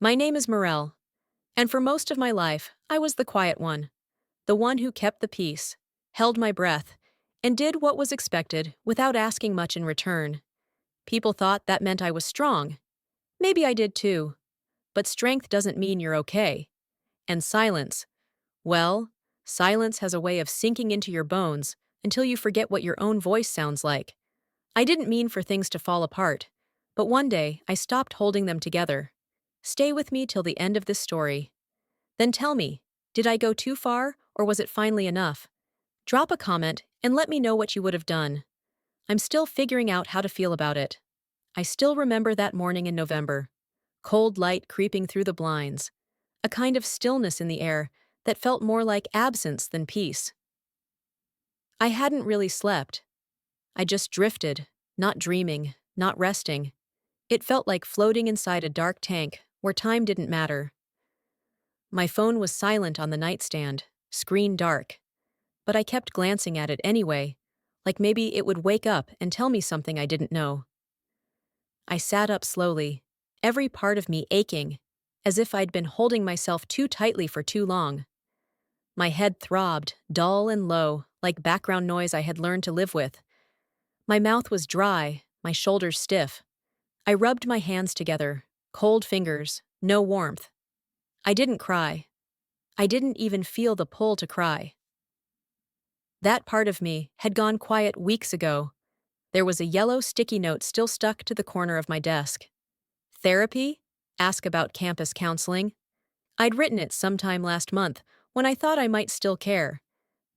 My name is Morel, and for most of my life, I was the quiet one, the one who kept the peace, held my breath, and did what was expected without asking much in return. People thought that meant I was strong. Maybe I did too. But strength doesn't mean you're okay. And silence, well, silence has a way of sinking into your bones until you forget what your own voice sounds like. I didn't mean for things to fall apart, but one day I stopped holding them together. Stay with me till the end of this story. Then tell me, did I go too far or was it finally enough? Drop a comment and let me know what you would have done. I'm still figuring out how to feel about it. I still remember that morning in November. Cold light creeping through the blinds. A kind of stillness in the air that felt more like absence than peace. I hadn't really slept. I just drifted, not dreaming, not resting. It felt like floating inside a dark tank where time didn't matter. My phone was silent on the nightstand, screen dark. But I kept glancing at it anyway, like maybe it would wake up and tell me something I didn't know. I sat up slowly, every part of me aching, as if I'd been holding myself too tightly for too long. My head throbbed, dull and low, like background noise I had learned to live with. My mouth was dry, my shoulders stiff. I rubbed my hands together, cold fingers, no warmth. I didn't cry. I didn't even feel the pull to cry. That part of me had gone quiet weeks ago. There was a yellow sticky note still stuck to the corner of my desk. Therapy? Ask about campus counseling. I'd written it sometime last month when I thought I might still care.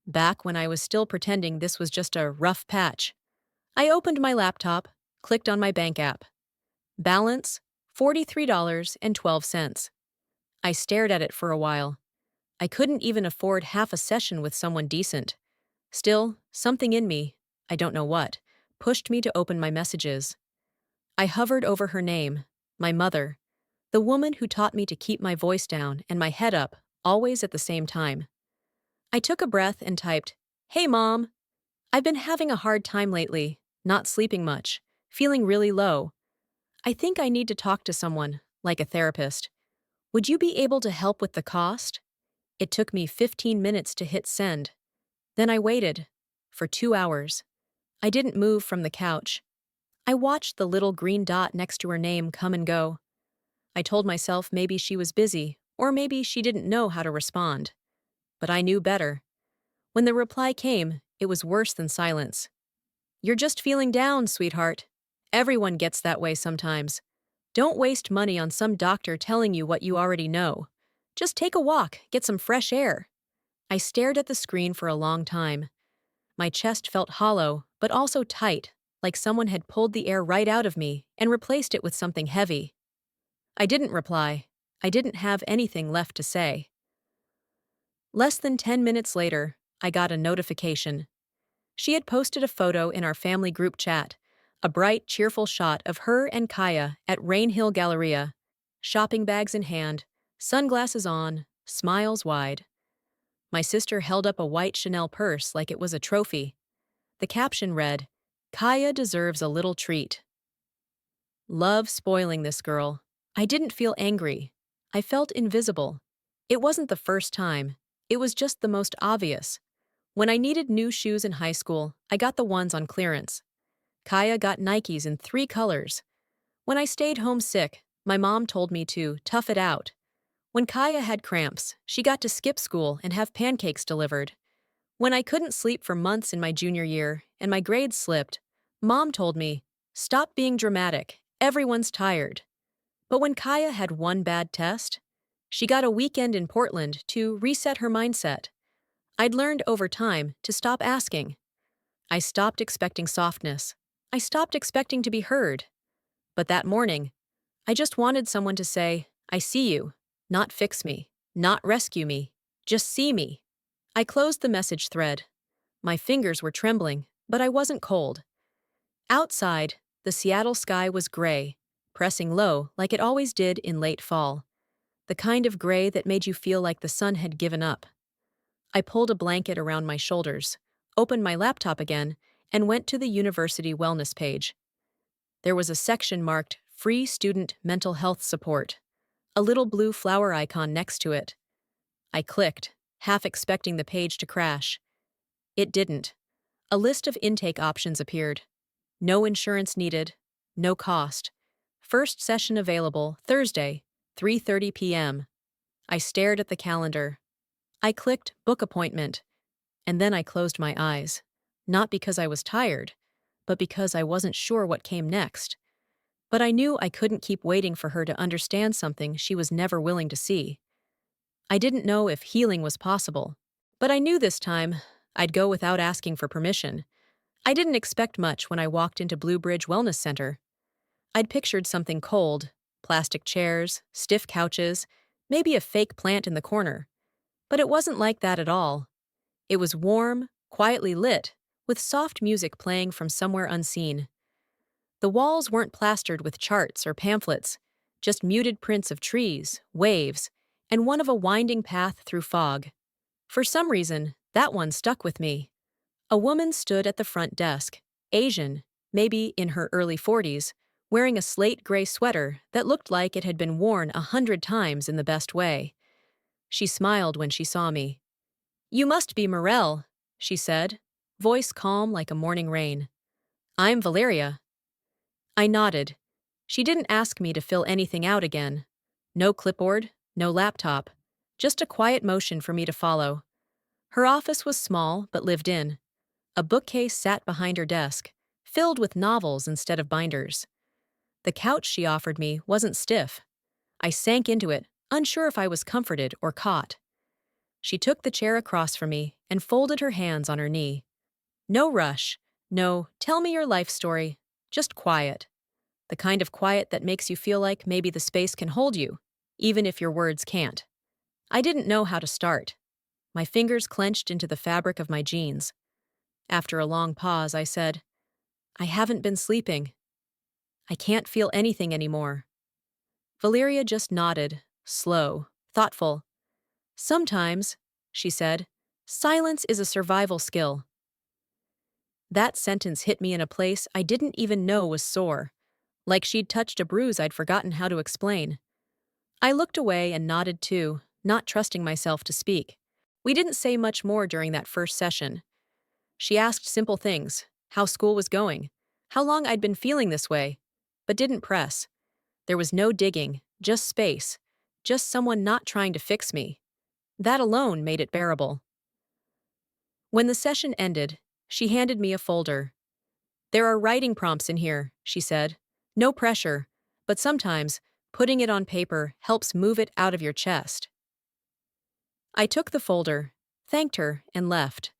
Back when I was still pretending this was just a rough patch. I opened my laptop, clicked on my bank app. Balance, $43.12. I stared at it for a while. I couldn't even afford half a session with someone decent. Still, something in me, I don't know what, pushed me to open my messages. I hovered over her name, my mother, the woman who taught me to keep my voice down and my head up, always at the same time. I took a breath and typed, "Hey Mom, I've been having a hard time lately, not sleeping much, feeling really low. I think I need to talk to someone, like a therapist. Would you be able to help with the cost?" It took me 15 minutes to hit send. Then I waited. For 2 hours. I didn't move from the couch. I watched the little green dot next to her name come and go. I told myself maybe she was busy, or maybe she didn't know how to respond. But I knew better. When the reply came, it was worse than silence. "You're just feeling down, sweetheart. Everyone gets that way sometimes. Don't waste money on some doctor telling you what you already know. Just take a walk, get some fresh air." I stared at the screen for a long time. My chest felt hollow, but also tight, like someone had pulled the air right out of me and replaced it with something heavy. I didn't reply. I didn't have anything left to say. Less than 10 minutes later, I got a notification. She had posted a photo in our family group chat, a bright, cheerful shot of her and Kaya at Rain Hill Galleria, shopping bags in hand, sunglasses on, smiles wide. My sister held up a white Chanel purse like it was a trophy. The caption read, "Kaya deserves a little treat." Love spoiling this girl. I didn't feel angry. I felt invisible. It wasn't the first time. It was just the most obvious. When I needed new shoes in high school, I got the ones on clearance. Kaya got Nikes in 3 colors. When I stayed home sick, my mom told me to tough it out. When Kaya had cramps, she got to skip school and have pancakes delivered. When I couldn't sleep for months in my junior year and my grades slipped, Mom told me, "Stop being dramatic, everyone's tired." But when Kaya had one bad test, she got a weekend in Portland to reset her mindset. I'd learned over time to stop asking. I stopped expecting softness. I stopped expecting to be heard. But that morning, I just wanted someone to say, "I see you," not fix me, not rescue me, just see me. I closed the message thread. My fingers were trembling, but I wasn't cold. Outside, the Seattle sky was gray, pressing low like it always did in late fall. The kind of gray that made you feel like the sun had given up. I pulled a blanket around my shoulders, opened my laptop again, and went to the university wellness page. There was a section marked Free Student Mental Health Support. a little blue flower icon next to it. I clicked, half expecting the page to crash. It didn't. A list of intake options appeared. No insurance needed, no cost. First session available Thursday, 3:30 p.m. I stared at the calendar. I clicked book appointment, and then I closed my eyes. Not because I was tired, but because I wasn't sure what came next. But I knew I couldn't keep waiting for her to understand something she was never willing to see. I didn't know if healing was possible, but I knew this time I'd go without asking for permission. I didn't expect much when I walked into Blue Bridge Wellness Center. I'd pictured something cold, plastic chairs, stiff couches, maybe a fake plant in the corner. But it wasn't like that at all. It was warm, quietly lit, with soft music playing from somewhere unseen. The walls weren't plastered with charts or pamphlets, just muted prints of trees, waves, and one of a winding path through fog. For some reason, that one stuck with me. A woman stood at the front desk, Asian, maybe in her early 40s, wearing a slate gray sweater that looked like it had been worn 100 times in the best way. She smiled when she saw me. "You must be Morel," she said, voice calm like a morning rain. "I'm Valeria." I nodded. She didn't ask me to fill anything out again. No clipboard, no laptop, just a quiet motion for me to follow. Her office was small but lived in. A bookcase sat behind her desk, filled with novels instead of binders. The couch she offered me wasn't stiff. I sank into it, unsure if I was comforted or caught. She took the chair across from me and folded her hands on her knee. No rush, no "tell me your life story," just quiet. The kind of quiet that makes you feel like maybe the space can hold you, even if your words can't. I didn't know how to start. My fingers clenched into the fabric of my jeans. After a long pause, I said, "I haven't been sleeping. I can't feel anything anymore." Valeria just nodded, slow, thoughtful. "Sometimes," she said, "silence is a survival skill." That sentence hit me in a place I didn't even know was sore, like she'd touched a bruise I'd forgotten how to explain. I looked away and nodded too, not trusting myself to speak. We didn't say much more during that first session. She asked simple things, how school was going, how long I'd been feeling this way, but didn't press. There was no digging, just space, just someone not trying to fix me. That alone made it bearable. When the session ended, she handed me a folder. "There are writing prompts in here," she said. "No pressure, but sometimes putting it on paper helps move it out of your chest." I took the folder, thanked her, and left.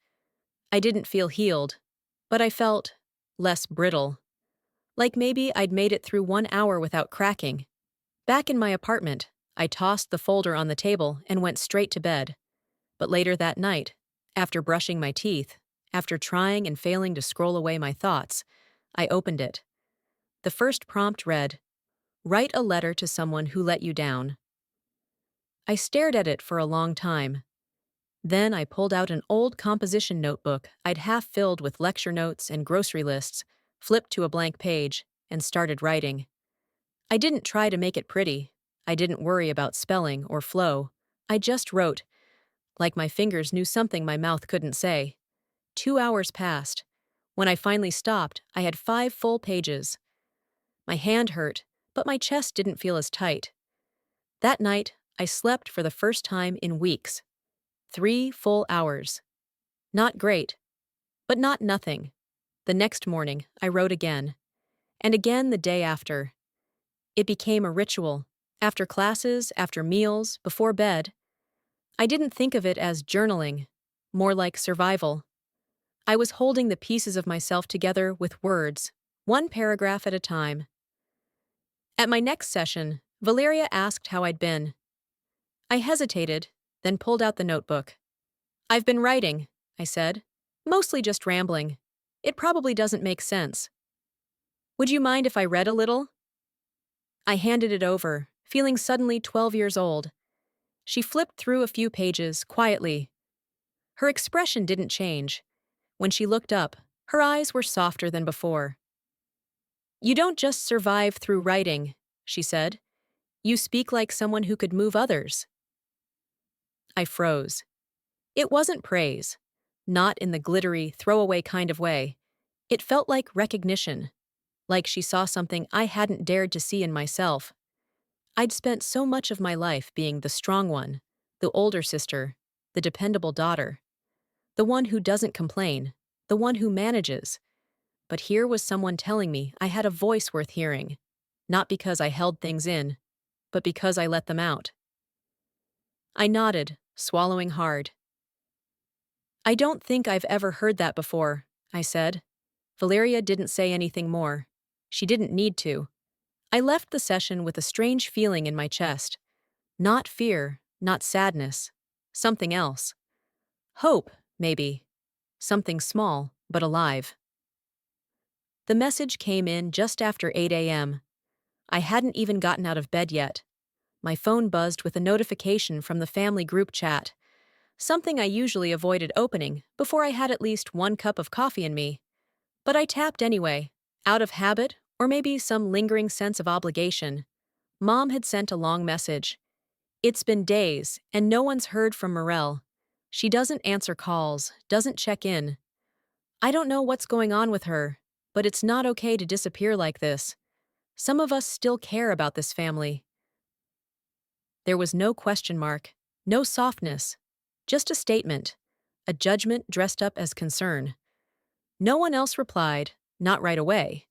I didn't feel healed, but I felt less brittle. Like maybe I'd made it through 1 hour without cracking. Back in my apartment, I tossed the folder on the table and went straight to bed. But later that night, after brushing my teeth, after trying and failing to scroll away my thoughts, I opened it. The first prompt read, "Write a letter to someone who let you down." I stared at it for a long time. Then I pulled out an old composition notebook I'd half filled with lecture notes and grocery lists, flipped to a blank page, and started writing. I didn't try to make it pretty. I didn't worry about spelling or flow. I just wrote, like my fingers knew something my mouth couldn't say. 2 hours passed. When I finally stopped, I had 5 full pages. My hand hurt, but my chest didn't feel as tight. That night, I slept for the first time in weeks. 3 full hours. Not great, but not nothing. The next morning, I wrote again. And again the day after. It became a ritual. After classes, after meals, before bed. I didn't think of it as journaling, more like survival. I was holding the pieces of myself together with words, one paragraph at a time. At my next session, Valeria asked how I'd been. I hesitated, then pulled out the notebook. "I've been writing," I said. "Mostly just rambling. It probably doesn't make sense. Would you mind if I read a little?" I handed it over, feeling suddenly 12 years old. She flipped through a few pages, quietly. Her expression didn't change. When she looked up, her eyes were softer than before. "You don't just survive through writing," she said. You speak like someone who could move others. I froze. It wasn't praise. Not in the glittery, throwaway kind of way. It felt like recognition. Like she saw something I hadn't dared to see in myself. I'd spent so much of my life being the strong one, the older sister, the dependable daughter, the one who doesn't complain, the one who manages. But here was someone telling me I had a voice worth hearing, not because I held things in, but because I let them out. I nodded, swallowing hard. I don't think I've ever heard that before, I said. Valeria didn't say anything more. She didn't need to. I left the session with a strange feeling in my chest. Not fear, not sadness. Something else. Hope, maybe. Something small, but alive. The message came in just after 8 a.m. I hadn't even gotten out of bed yet. My phone buzzed with a notification from the family group chat, something I usually avoided opening before I had at least one cup of coffee in me. But I tapped anyway, out of habit or maybe some lingering sense of obligation. Mom had sent a long message. It's been days, and no one's heard from Morel. She doesn't answer calls, doesn't check in. I don't know what's going on with her, but it's not okay to disappear like this. Some of us still care about this family. There was no question mark, no softness, just a statement, a judgment dressed up as concern. No one else replied, not right away.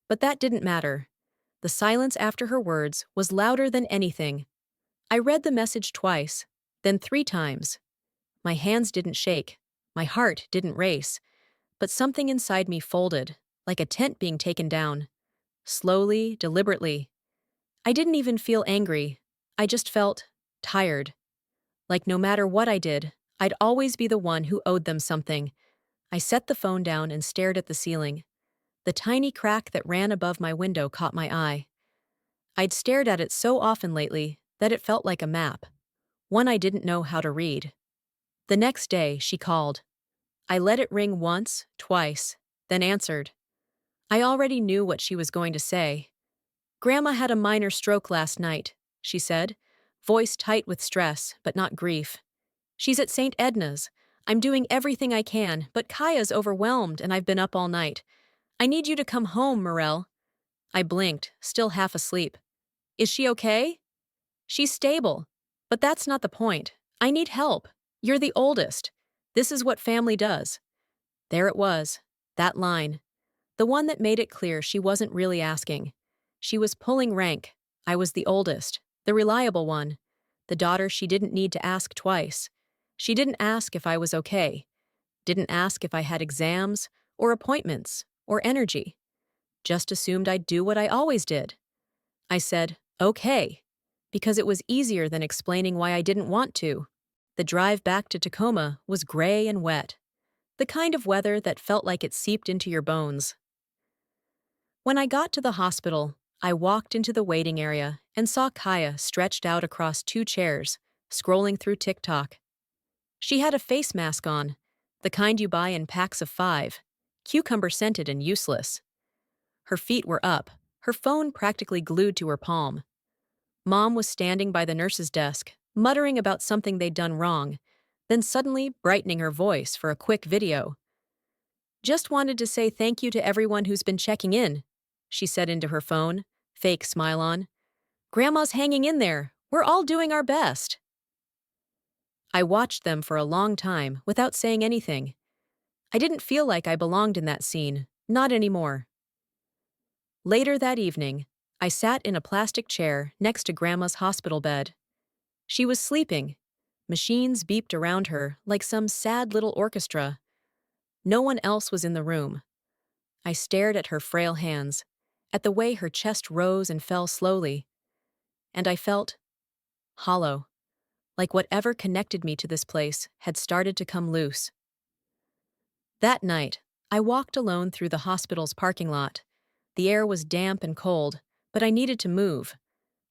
But that didn't matter. The silence after her words was louder than anything. I read the message twice, then 3 times. My hands didn't shake, my heart didn't race, but something inside me folded, like a tent being taken down. Slowly, deliberately. I didn't even feel angry. I just felt tired. Like no matter what I did, I'd always be the one who owed them something. I set the phone down and stared at the ceiling. The tiny crack that ran above my window caught my eye. I'd stared at it so often lately that it felt like a map, one I didn't know how to read. The next day, she called. I let it ring once, twice, then answered. I already knew what she was going to say. Grandma had a minor stroke last night, she said, voice tight with stress, but not grief. She's at St. Edna's. I'm doing everything I can, but Kaya's overwhelmed and I've been up all night. I need you to come home, Morel. I blinked, still half asleep. Is she okay? She's stable. But that's not the point. I need help. You're the oldest. This is what family does. There it was, that line. The one that made it clear she wasn't really asking. She was pulling rank. I was the oldest, the reliable one, the daughter she didn't need to ask twice. She didn't ask if I was okay, didn't ask if I had exams, or appointments, or energy. Just assumed I'd do what I always did. I said, okay, because it was easier than explaining why I didn't want to. The drive back to Tacoma was gray and wet, the kind of weather that felt like it seeped into your bones. When I got to the hospital, I walked into the waiting area and saw Kaya stretched out across 2 chairs, scrolling through TikTok. She had a face mask on, the kind you buy in packs of 5, cucumber-scented and useless. Her feet were up, her phone practically glued to her palm. Mom was standing by the nurse's desk, muttering about something they'd done wrong, then suddenly brightening her voice for a quick video. Just wanted to say thank you to everyone who's been checking in, she said into her phone, fake smile on. Grandma's hanging in there. We're all doing our best. I watched them for a long time without saying anything. I didn't feel like I belonged in that scene, not anymore. Later that evening, I sat in a plastic chair next to Grandma's hospital bed. She was sleeping. Machines beeped around her like some sad little orchestra. No one else was in the room. I stared at her frail hands, at the way her chest rose and fell slowly, and I felt hollow, like whatever connected me to this place had started to come loose. That night, I walked alone through the hospital's parking lot. The air was damp and cold, but I needed to move.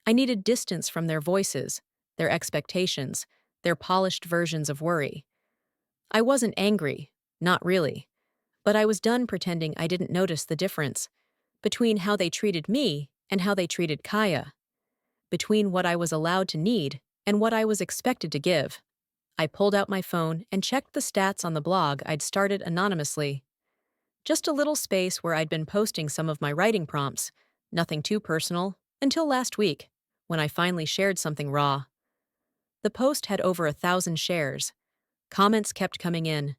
I needed distance from their voices, their expectations, their polished versions of worry. I wasn't angry, not really, but I was done pretending I didn't notice the difference between how they treated me and how they treated Kaya. between what I was allowed to need and what I was expected to give. I pulled out my phone and checked the stats on the blog I'd started anonymously. Just a little space where I'd been posting some of my writing prompts, nothing too personal, until last week, when I finally shared something raw. The post had over 1,000 shares. Comments kept coming in.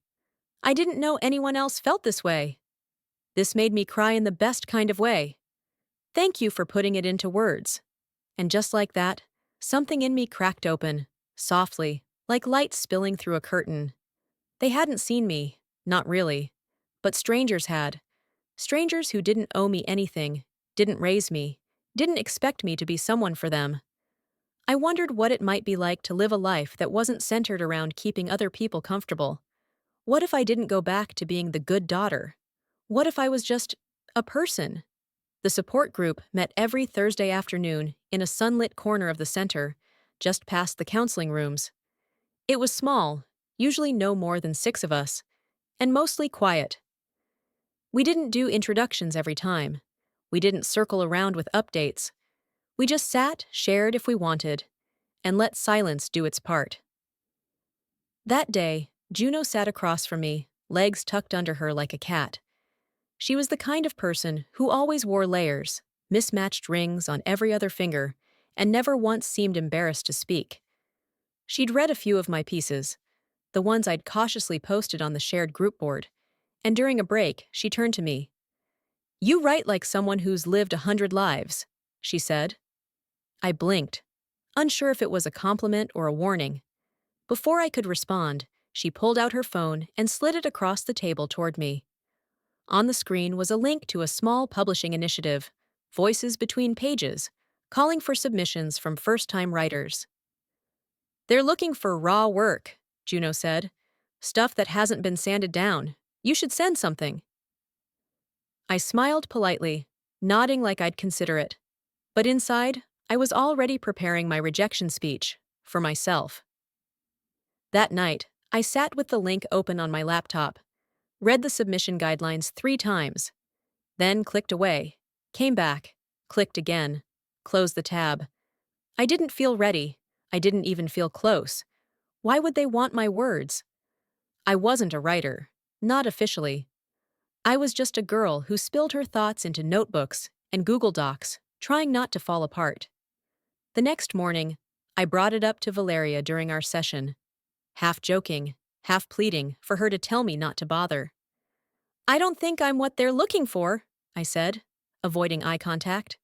I didn't know anyone else felt this way. This made me cry in the best kind of way. Thank you for putting it into words. And just like that, something in me cracked open, softly, like light spilling through a curtain. They hadn't seen me, not really. But strangers had. Strangers who didn't owe me anything, didn't raise me, didn't expect me to be someone for them. I wondered what it might be like to live a life that wasn't centered around keeping other people comfortable. What if I didn't go back to being the good daughter? What if I was just a person? The support group met every Thursday afternoon in a sunlit corner of the center, just past the counseling rooms. It was small, usually no more than 6 of us, and mostly quiet. We didn't do introductions every time. We didn't circle around with updates. We just sat, shared if we wanted, and let silence do its part. That day, Juno sat across from me, legs tucked under her like a cat. She was the kind of person who always wore layers, mismatched rings on every other finger, and never once seemed embarrassed to speak. She'd read a few of my pieces, the ones I'd cautiously posted on the shared group board, and during a break, she turned to me. "You write like someone who's lived 100 lives," she said. I blinked, unsure if it was a compliment or a warning. Before I could respond, she pulled out her phone and slid it across the table toward me. On the screen was a link to a small publishing initiative, Voices Between Pages, calling for submissions from first-time writers. "They're looking for raw work," Juno said. "Stuff that hasn't been sanded down. You should send something." I smiled politely, nodding like I'd consider it. But inside, I was already preparing my rejection speech, for myself. That night, I sat with the link open on my laptop, read the submission guidelines 3 times, then clicked away, came back, clicked again, closed the tab. I didn't feel ready. I didn't even feel close. Why would they want my words? I wasn't a writer, not officially. I was just a girl who spilled her thoughts into notebooks and Google Docs, trying not to fall apart. The next morning, I brought it up to Valeria during our session, half joking, half pleading for her to tell me not to bother. "I don't think I'm what they're looking for," I said, avoiding eye contact.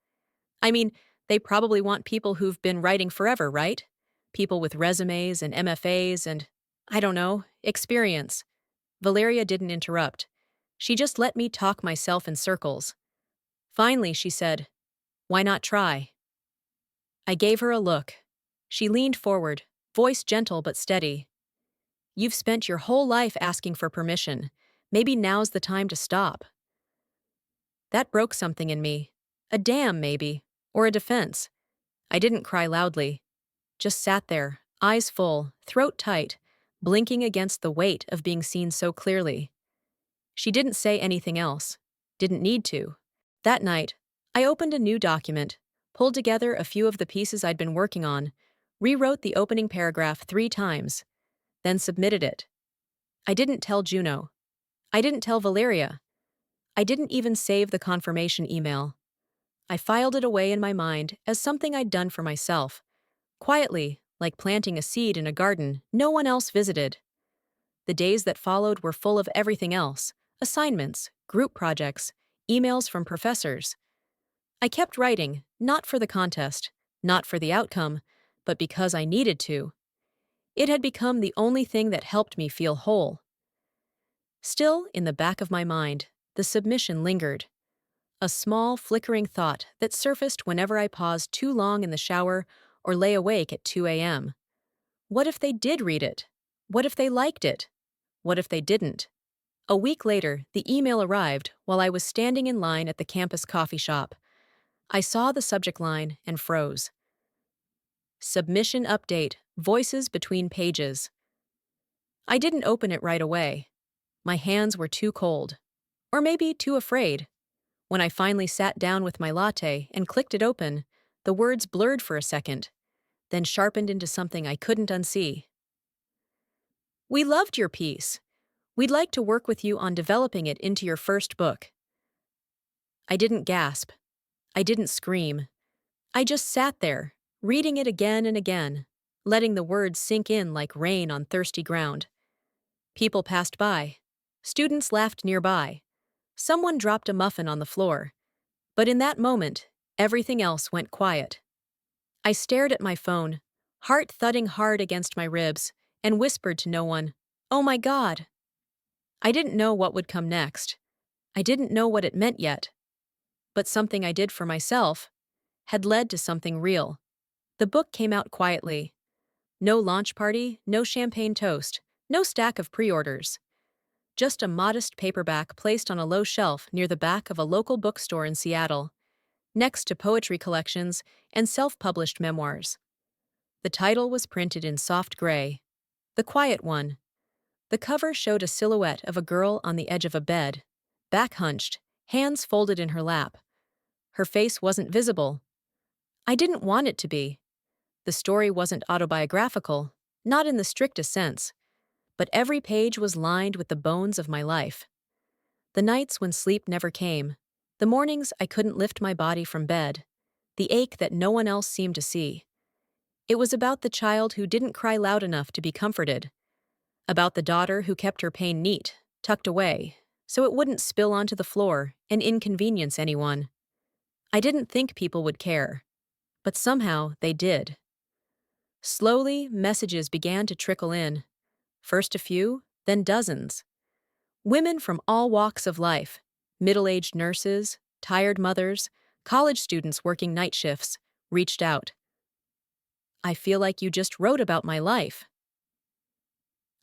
I mean, they probably want people who've been writing forever, right? People with resumes and MFAs and, I don't know, experience. Valeria didn't interrupt. She just let me talk myself in circles. Finally, she said, "Why not try?" I gave her a look. She leaned forward, voice gentle but steady. "You've spent your whole life asking for permission. Maybe now's the time to stop." That broke something in me. A dam, maybe, or a defense. I didn't cry loudly. Just sat there, eyes full, throat tight, blinking against the weight of being seen so clearly. She didn't say anything else. Didn't need to. That night, I opened a new document, pulled together a few of the pieces I'd been working on, rewrote the opening paragraph 3 times, then submitted it. I didn't tell Juno. I didn't tell Valeria. I didn't even save the confirmation email. I filed it away in my mind as something I'd done for myself, quietly, like planting a seed in a garden no one else visited. The days that followed were full of everything else: assignments, group projects, emails from professors. I kept writing, not for the contest, not for the outcome, but because I needed to. It had become the only thing that helped me feel whole. Still, in the back of my mind, the submission lingered. A small, flickering thought that surfaced whenever I paused too long in the shower or lay awake at 2 a.m. What if they did read it? What if they liked it? What if they didn't? A week later, the email arrived while I was standing in line at the campus coffee shop. I saw the subject line and froze. Submission update, Voices Between Pages. I didn't open it right away. My hands were too cold. Or maybe too afraid. When I finally sat down with my latte and clicked it open, The words blurred for a second, then sharpened into something I couldn't unsee. We loved your piece. We'd like to work with you on developing it into your first book. I didn't gasp. I didn't scream. I just sat there, reading it again and again, letting the words sink in like rain on thirsty ground. People passed by. Students laughed nearby. Someone dropped a muffin on the floor. But in that moment, everything else went quiet. I stared at my phone, heart thudding hard against my ribs, and whispered to no one, "Oh my God!" I didn't know what would come next. I didn't know what it meant yet. But something I did for myself had led to something real. The book came out quietly. No launch party, no champagne toast, no stack of pre-orders. Just a modest paperback placed on a low shelf near the back of a local bookstore in Seattle, next to poetry collections and self-published memoirs. The title was printed in soft gray. The Quiet One. The cover showed a silhouette of a girl on the edge of a bed, back hunched, hands folded in her lap. Her face wasn't visible. I didn't want it to be. The story wasn't autobiographical, not in the strictest sense, but every page was lined with the bones of my life. The nights when sleep never came, the mornings I couldn't lift my body from bed, the ache that no one else seemed to see. It was about the child who didn't cry loud enough to be comforted, about the daughter who kept her pain neat, tucked away, so it wouldn't spill onto the floor and inconvenience anyone. I didn't think people would care, but somehow they did. Slowly, messages began to trickle in. First a few, then dozens. Women from all walks of life, middle-aged nurses, tired mothers, college students working night shifts, reached out. "I feel like you just wrote about my life."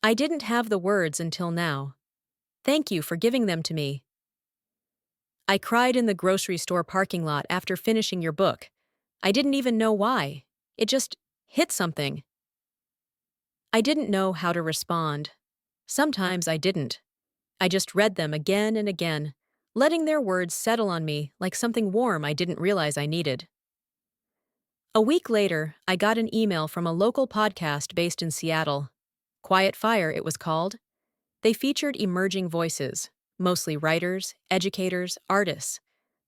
I didn't have the words until now. "Thank you for giving them to me." "I cried in the grocery store parking lot after finishing your book. I didn't even know why. It just hit something." I didn't know how to respond. Sometimes I didn't. I just read them again and again, letting their words settle on me like something warm I didn't realize I needed. A week later, I got an email from a local podcast based in Seattle. Quiet Fire, it was called. They featured emerging voices, mostly writers, educators, artists.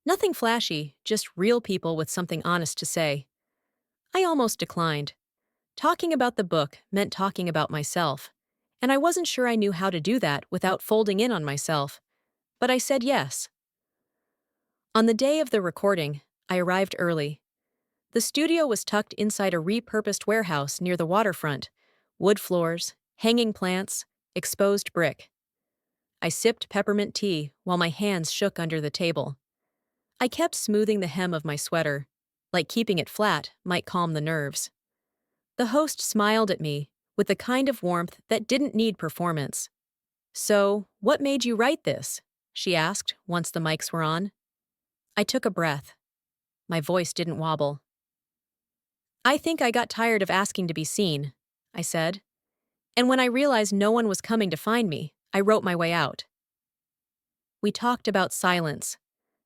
Nothing flashy, just real people with something honest to say. I almost declined. Talking about the book meant talking about myself, and I wasn't sure I knew how to do that without folding in on myself. But I said yes. On the day of the recording, I arrived early. The studio was tucked inside a repurposed warehouse near the waterfront. Wood floors, hanging plants, exposed brick. I sipped peppermint tea while my hands shook under the table. I kept smoothing the hem of my sweater, like keeping it flat might calm the nerves. The host smiled at me with the kind of warmth that didn't need performance. "So, what made you write this?" she asked once the mics were on. I took a breath. My voice didn't wobble. "I think I got tired of asking to be seen," I said. "And when I realized no one was coming to find me, I wrote my way out." We talked about silence,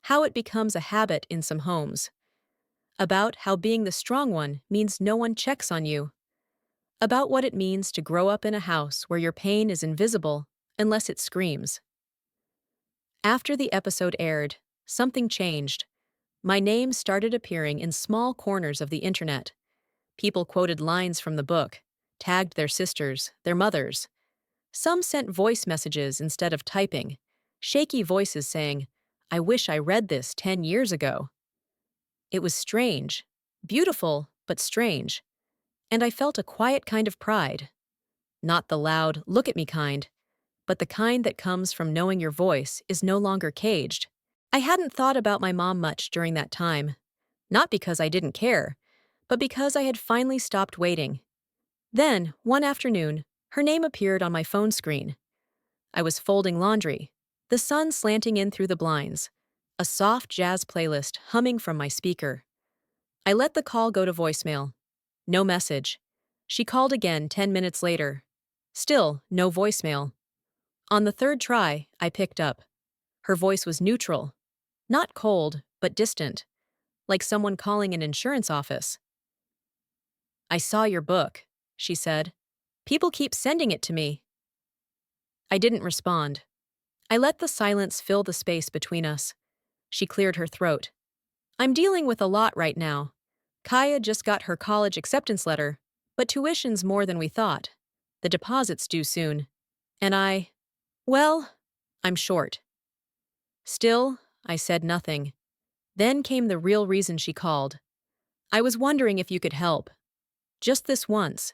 how it becomes a habit in some homes, about how being the strong one means no one checks on you, about what it means to grow up in a house where your pain is invisible unless it screams. After the episode aired, something changed. My name started appearing in small corners of the internet. People quoted lines from the book, tagged their sisters, their mothers. Some sent voice messages instead of typing, shaky voices saying, "I wish I read this 10 years ago." It was strange, beautiful, but strange, and I felt a quiet kind of pride. Not the loud, look at me kind, but the kind that comes from knowing your voice is no longer caged. I hadn't thought about my mom much during that time, not because I didn't care, but because I had finally stopped waiting. Then, one afternoon, her name appeared on my phone screen. I was folding laundry, the sun slanting in through the blinds, a soft jazz playlist humming from my speaker. I let the call go to voicemail. No message. She called again 10 minutes later. Still, no voicemail. On the third try, I picked up. Her voice was neutral. Not cold, but distant. like someone calling an insurance office. "I saw your book," she said. "People keep sending it to me." I didn't respond. I let the silence fill the space between us. She cleared her throat. "I'm dealing with a lot right now. Kaya just got her college acceptance letter, but tuition's more than we thought. The deposit's due soon. And well, I'm short." Still, I said nothing. Then came the real reason she called. "I was wondering if you could help. Just this once.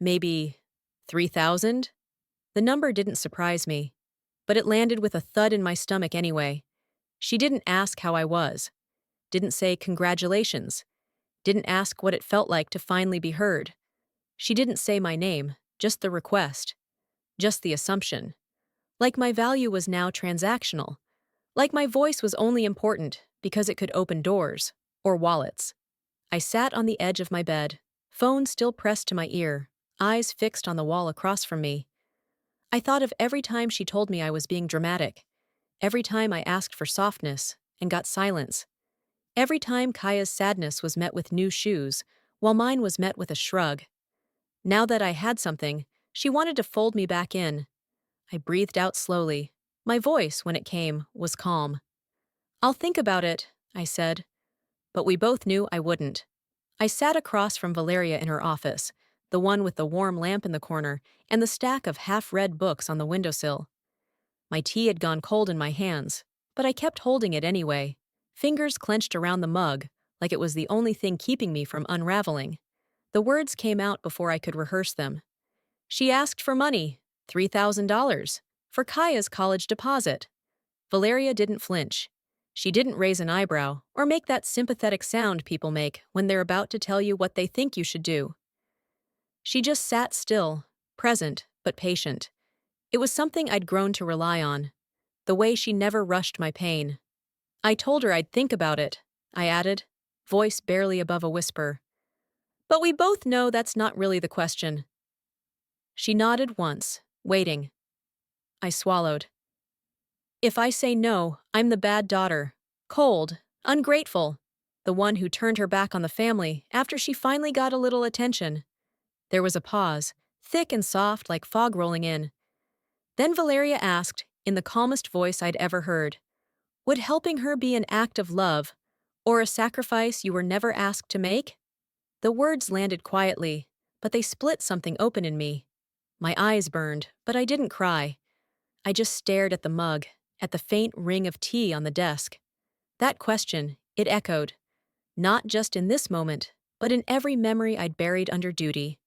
Maybe 3,000?" The number didn't surprise me, but it landed with a thud in my stomach anyway. She didn't ask how I was. Didn't say congratulations. Didn't ask what it felt like to finally be heard. She didn't say my name, just the request. Just the assumption. Like my value was now transactional. Like my voice was only important because it could open doors or wallets. I sat on the edge of my bed, phone still pressed to my ear, eyes fixed on the wall across from me. I thought of every time she told me I was being dramatic, every time I asked for softness and got silence, every time Kaya's sadness was met with new shoes, while mine was met with a shrug. Now that I had something, she wanted to fold me back in. I breathed out slowly. My voice, when it came, was calm. "I'll think about it," I said. But we both knew I wouldn't. I sat across from Valeria in her office, the one with the warm lamp in the corner and the stack of half-read books on the windowsill. My tea had gone cold in my hands, but I kept holding it anyway, fingers clenched around the mug, like it was the only thing keeping me from unraveling. The words came out before I could rehearse them. She asked for money, $3,000, for Kaya's college deposit. Valeria didn't flinch. She didn't raise an eyebrow or make that sympathetic sound people make when they're about to tell you what they think you should do. She just sat still, present but patient. It was something I'd grown to rely on, the way she never rushed my pain. "I told her I'd think about it," I added, voice barely above a whisper. "But we both know that's not really the question." She nodded once, waiting. I swallowed. "If I say no, I'm the bad daughter, cold, ungrateful, the one who turned her back on the family after she finally got a little attention." There was a pause, thick and soft like fog rolling in. Then Valeria asked, in the calmest voice I'd ever heard, "Would helping her be an act of love, or a sacrifice you were never asked to make?" The words landed quietly, but they split something open in me. My eyes burned, but I didn't cry. I just stared at the mug, at the faint ring of tea on the desk. That question, it echoed, not just in this moment, but in every memory I'd buried under duty.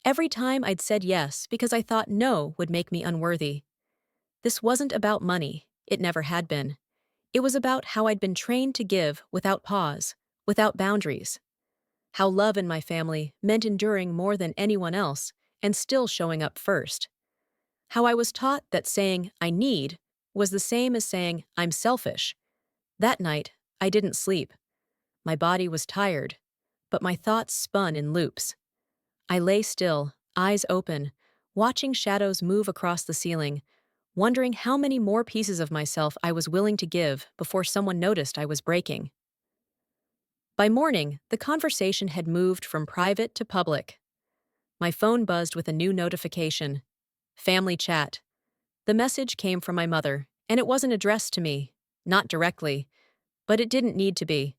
Every time I'd said yes because I thought no would make me unworthy. This wasn't about money, it never had been. It was about how I'd been trained to give without pause, without boundaries. How love in my family meant enduring more than anyone else and still showing up first. How I was taught that saying, "I need," was the same as saying, "I'm selfish." That night, I didn't sleep. My body was tired, but my thoughts spun in loops. I lay still, eyes open, watching shadows move across the ceiling, wondering how many more pieces of myself I was willing to give before someone noticed I was breaking. By morning, the conversation had moved from private to public. My phone buzzed with a new notification. Family chat. The message came from my mother, and it wasn't addressed to me, not directly, but it didn't need to be.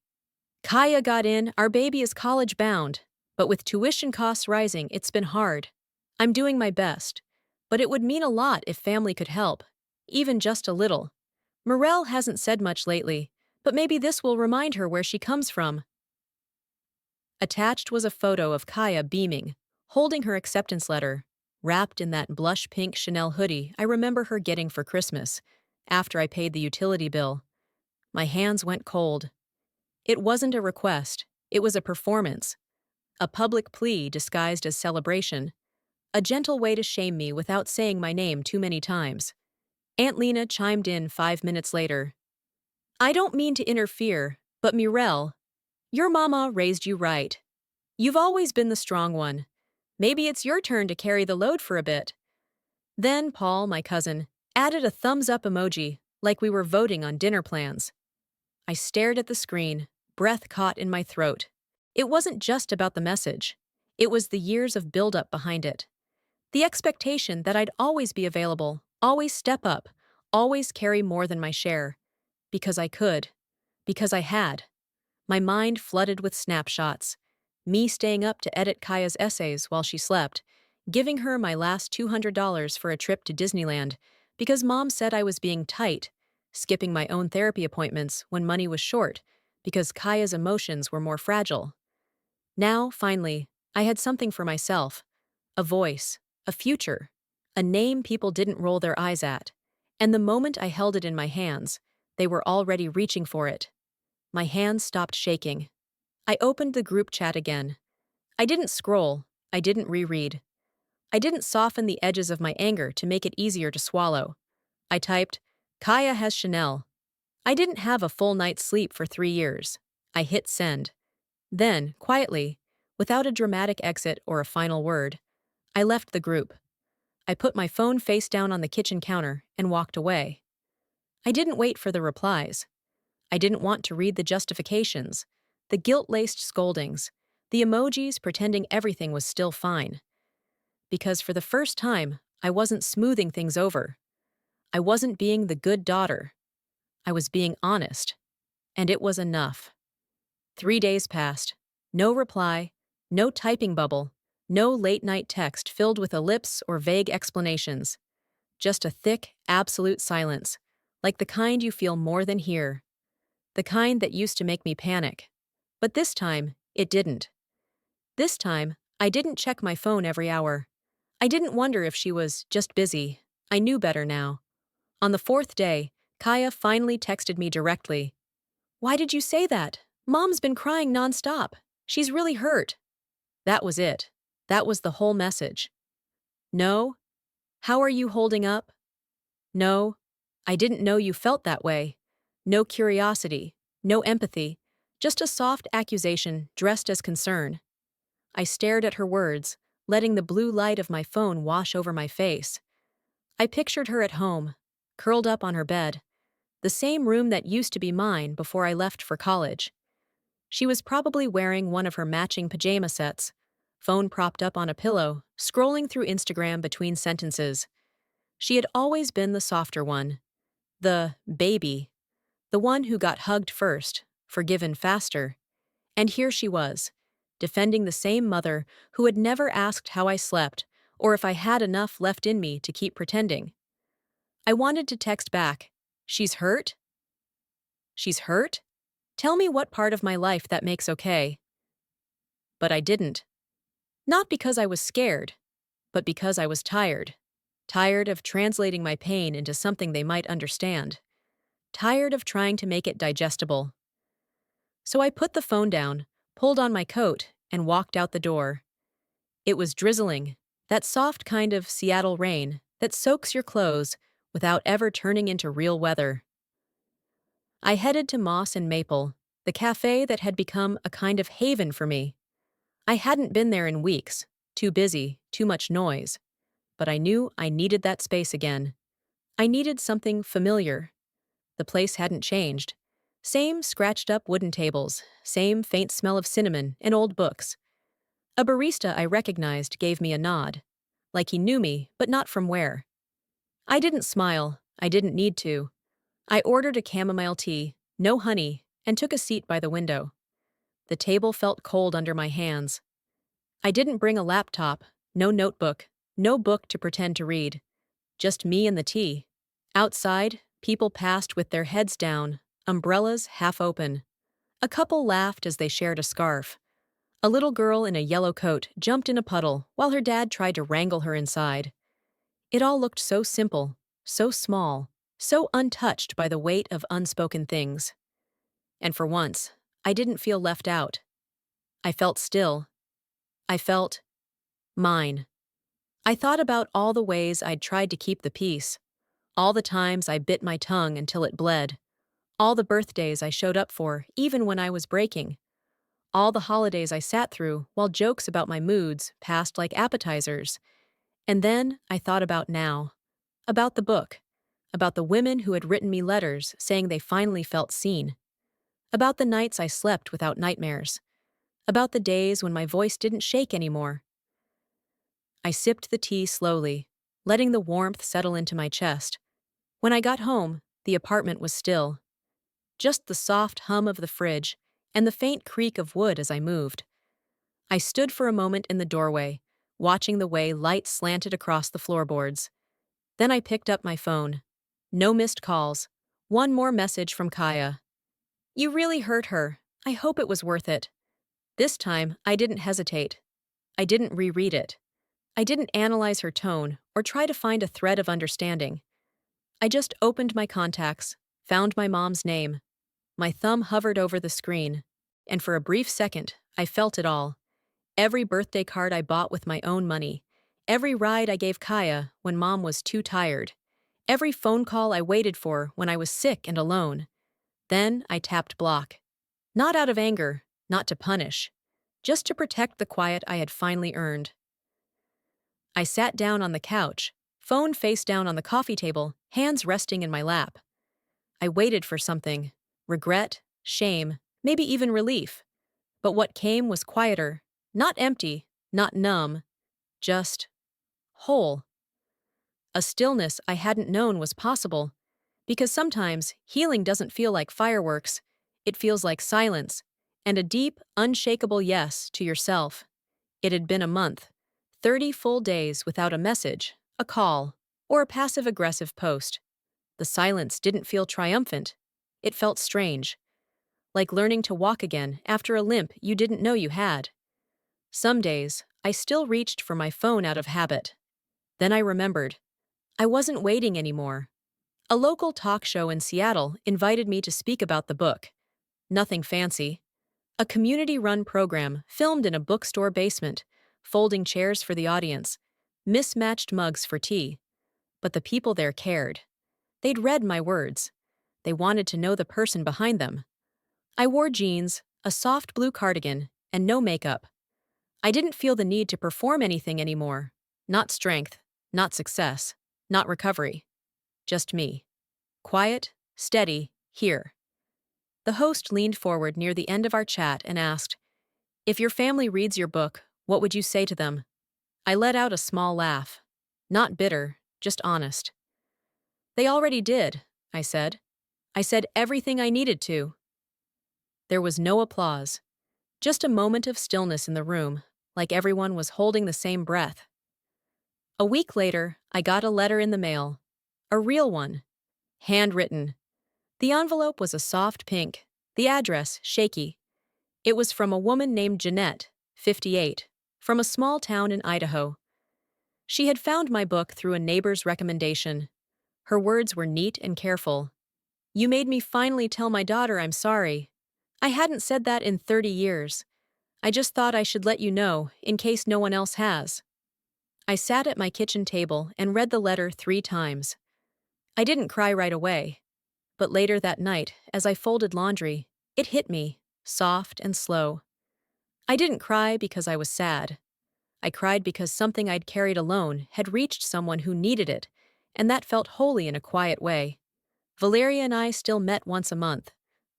"Kaya got in, our baby is college bound, but with tuition costs rising, it's been hard. I'm doing my best, but it would mean a lot if family could help, even just a little. Morel hasn't said much lately, but maybe this will remind her where she comes from." Attached was a photo of Kaya beaming, holding her acceptance letter, wrapped in that blush pink Chanel hoodie I remember her getting for Christmas, after I paid the utility bill. My hands went cold. It wasn't a request, it was a performance. A public plea disguised as celebration. A gentle way to shame me without saying my name too many times. Aunt Lena chimed in 5 minutes later. "I don't mean to interfere, but Muriel, your mama raised you right. You've always been the strong one. Maybe it's your turn to carry the load for a bit." Then Paul, my cousin, added a thumbs-up emoji, like we were voting on dinner plans. I stared at the screen, breath caught in my throat. It wasn't just about the message. It was the years of buildup behind it. The expectation that I'd always be available, always step up, always carry more than my share. Because I could. Because I had. My mind flooded with snapshots. Me staying up to edit Kaya's essays while she slept, giving her my last $200 for a trip to Disneyland because Mom said I was being tight, skipping my own therapy appointments when money was short because Kaya's emotions were more fragile. Now, finally, I had something for myself. A voice, a future, a name people didn't roll their eyes at. And the moment I held it in my hands, they were already reaching for it. My hands stopped shaking. I opened the group chat again. I didn't scroll. I didn't reread. I didn't soften the edges of my anger to make it easier to swallow. I typed, Kaya has Chanel. I didn't have a full night's sleep for 3 years. I hit send. Then, quietly, without a dramatic exit or a final word, I left the group. I put my phone face down on the kitchen counter and walked away. I didn't wait for the replies. I didn't want to read the justifications, the guilt-laced scoldings, the emojis pretending everything was still fine. Because for the first time, I wasn't smoothing things over. I wasn't being the good daughter. I was being honest. And it was enough. 3 days passed. No reply, no typing bubble, no late-night text filled with ellipses or vague explanations. Just a thick, absolute silence, like the kind you feel more than hear. The kind that used to make me panic. But this time, it didn't. This time, I didn't check my phone every hour. I didn't wonder if she was just busy. I knew better now. On the 4th day, Kaya finally texted me directly. Why did you say that? Mom's been crying nonstop. She's really hurt. That was it. That was the whole message. No? How are you holding up? No. I didn't know you felt that way. No curiosity, no empathy, just a soft accusation dressed as concern. I stared at her words, letting the blue light of my phone wash over my face. I pictured her at home, curled up on her bed, the same room that used to be mine before I left for college. She was probably wearing one of her matching pajama sets, phone propped up on a pillow, scrolling through Instagram between sentences. She had always been the softer one, the baby, the one who got hugged first, forgiven faster. And here she was, defending the same mother who had never asked how I slept or if I had enough left in me to keep pretending. I wanted to text back, "She's hurt? She's hurt? Tell me what part of my life that makes okay." But I didn't. Not because I was scared, but because I was tired. Tired of translating my pain into something they might understand. Tired of trying to make it digestible. So I put the phone down, pulled on my coat, and walked out the door. It was drizzling, that soft kind of Seattle rain that soaks your clothes without ever turning into real weather. I headed to Moss and Maple, the cafe that had become a kind of haven for me. I hadn't been there in weeks, too busy, too much noise. But I knew I needed that space again. I needed something familiar. The place hadn't changed. Same scratched-up wooden tables, same faint smell of cinnamon and old books. A barista I recognized gave me a nod, like he knew me, but not from where. I didn't smile. I didn't need to. I ordered a chamomile tea, no honey, and took a seat by the window. The table felt cold under my hands. I didn't bring a laptop, no notebook, no book to pretend to read. Just me and the tea. Outside, people passed with their heads down, umbrellas half open. A couple laughed as they shared a scarf. A little girl in a yellow coat jumped in a puddle while her dad tried to wrangle her inside. It all looked so simple, so small, so untouched by the weight of unspoken things. And for once, I didn't feel left out. I felt still. I felt mine. I thought about all the ways I'd tried to keep the peace, all the times I bit my tongue until it bled, all the birthdays I showed up for even when I was breaking, all the holidays I sat through while jokes about my moods passed like appetizers. And then I thought about now, about the book, about the women who had written me letters saying they finally felt seen, About the nights I slept without nightmares. About the days when my voice didn't shake anymore. I sipped the tea slowly, letting the warmth settle into my chest. When I got home, the apartment was still. Just the soft hum of the fridge and the faint creak of wood as I moved. I stood for a moment in the doorway, watching the way light slanted across the floorboards. Then I picked up my phone. No missed calls. One more message from Kaya. You really hurt her. I hope it was worth it. This time, I didn't hesitate. I didn't reread it. I didn't analyze her tone or try to find a thread of understanding. I just opened my contacts, found my mom's name. My thumb hovered over the screen, and for a brief second, I felt it all. Every birthday card I bought with my own money. Every ride I gave Kaya when mom was too tired. Every phone call I waited for when I was sick and alone. Then I tapped block. Not out of anger, not to punish. Just to protect the quiet I had finally earned. I sat down on the couch, phone face down on the coffee table, hands resting in my lap. I waited for something. Regret, shame, maybe even relief. But what came was quieter. Not empty, not numb. Just whole. A stillness I hadn't known was possible. Because sometimes healing doesn't feel like fireworks. It feels like silence. And a deep, unshakable yes to yourself. It had been a month. 30 full days without a message, a call, or a passive-aggressive post. The silence didn't feel triumphant. It felt strange. Like learning to walk again after a limp you didn't know you had. Some days, I still reached for my phone out of habit. Then I remembered. I wasn't waiting anymore. A local talk show in Seattle invited me to speak about the book. Nothing fancy. A community-run program filmed in a bookstore basement, folding chairs for the audience, mismatched mugs for tea. But the people there cared. They'd read my words. They wanted to know the person behind them. I wore jeans, a soft blue cardigan, and no makeup. I didn't feel the need to perform anything anymore. Not strength, not success, not recovery. Just me. Quiet, steady, here. The host leaned forward near the end of our chat and asked, "If your family reads your book, what would you say to them?" I let out a small laugh. Not bitter, just honest. They already did, I said. I said everything I needed to. There was no applause. Just a moment of stillness in the room, like everyone was holding the same breath. A week later, I got a letter in the mail. A real one. Handwritten. The envelope was a soft pink, the address shaky. It was from a woman named Jeanette, 58, from a small town in Idaho. She had found my book through a neighbor's recommendation. Her words were neat and careful. You made me finally tell my daughter I'm sorry. I hadn't said that in 30 years. I just thought I should let you know, in case no one else has. I sat at my kitchen table and read the letter 3 times. I didn't cry right away. But later that night, as I folded laundry, it hit me, soft and slow. I didn't cry because I was sad. I cried because something I'd carried alone had reached someone who needed it, and that felt holy in a quiet way. Valeria and I still met once a month.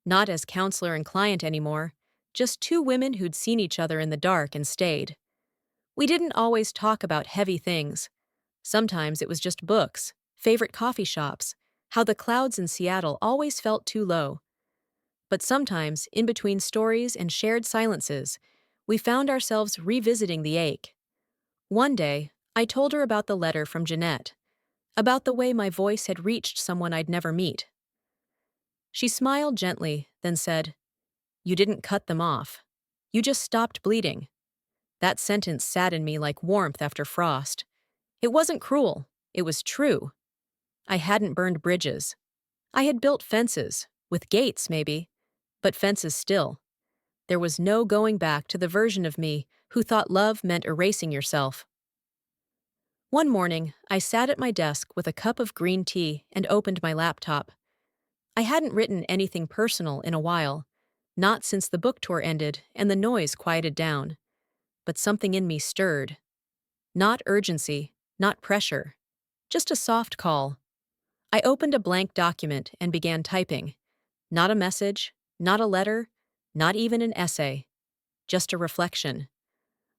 Not as counselor and client anymore, just 2 women who'd seen each other in the dark and stayed. We didn't always talk about heavy things. Sometimes it was just books, favorite coffee shops, how the clouds in Seattle always felt too low. But sometimes, in between stories and shared silences, we found ourselves revisiting the ache. One day, I told her about the letter from Jeanette, about the way my voice had reached someone I'd never meet. She smiled gently, then said, "You didn't cut them off. You just stopped bleeding." That sentence sat in me like warmth after frost. It wasn't cruel, it was true. I hadn't burned bridges. I had built fences, with gates maybe, but fences still. There was no going back to the version of me who thought love meant erasing yourself. One morning, I sat at my desk with a cup of green tea and opened my laptop. I hadn't written anything personal in a while, not since the book tour ended and the noise quieted down. But something in me stirred. Not urgency, not pressure, just a soft call. I opened a blank document and began typing. Not a message, Not a letter, not even an essay, just a reflection.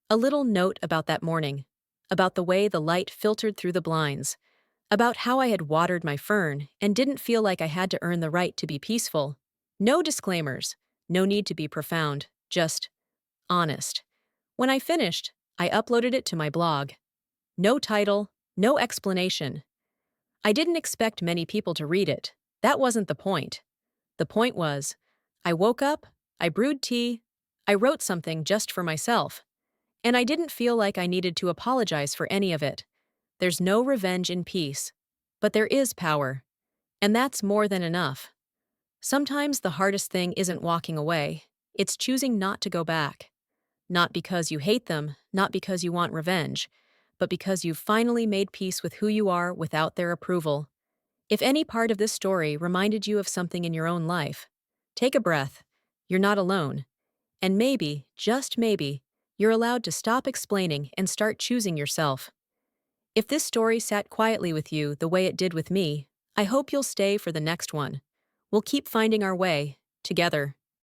A little note about that morning, about the way the light filtered through the blinds, about how I had watered my fern and didn't feel like I had to earn the right to be peaceful. No disclaimers, no need to be profound, just honest. When I finished, I uploaded it to my blog. No title, no explanation. I didn't expect many people to read it. That wasn't the point. The point was, I woke up, I brewed tea, I wrote something just for myself, and I didn't feel like I needed to apologize for any of it. There's no revenge in peace, but there is power, and that's more than enough. Sometimes the hardest thing isn't walking away, it's choosing not to go back. Not because you hate them, not because you want revenge, but because you've finally made peace with who you are without their approval. If any part of this story reminded you of something in your own life, take a breath. You're not alone. And maybe, just maybe, you're allowed to stop explaining and start choosing yourself. If this story sat quietly with you the way it did with me, I hope you'll stay for the next one. We'll keep finding our way, together.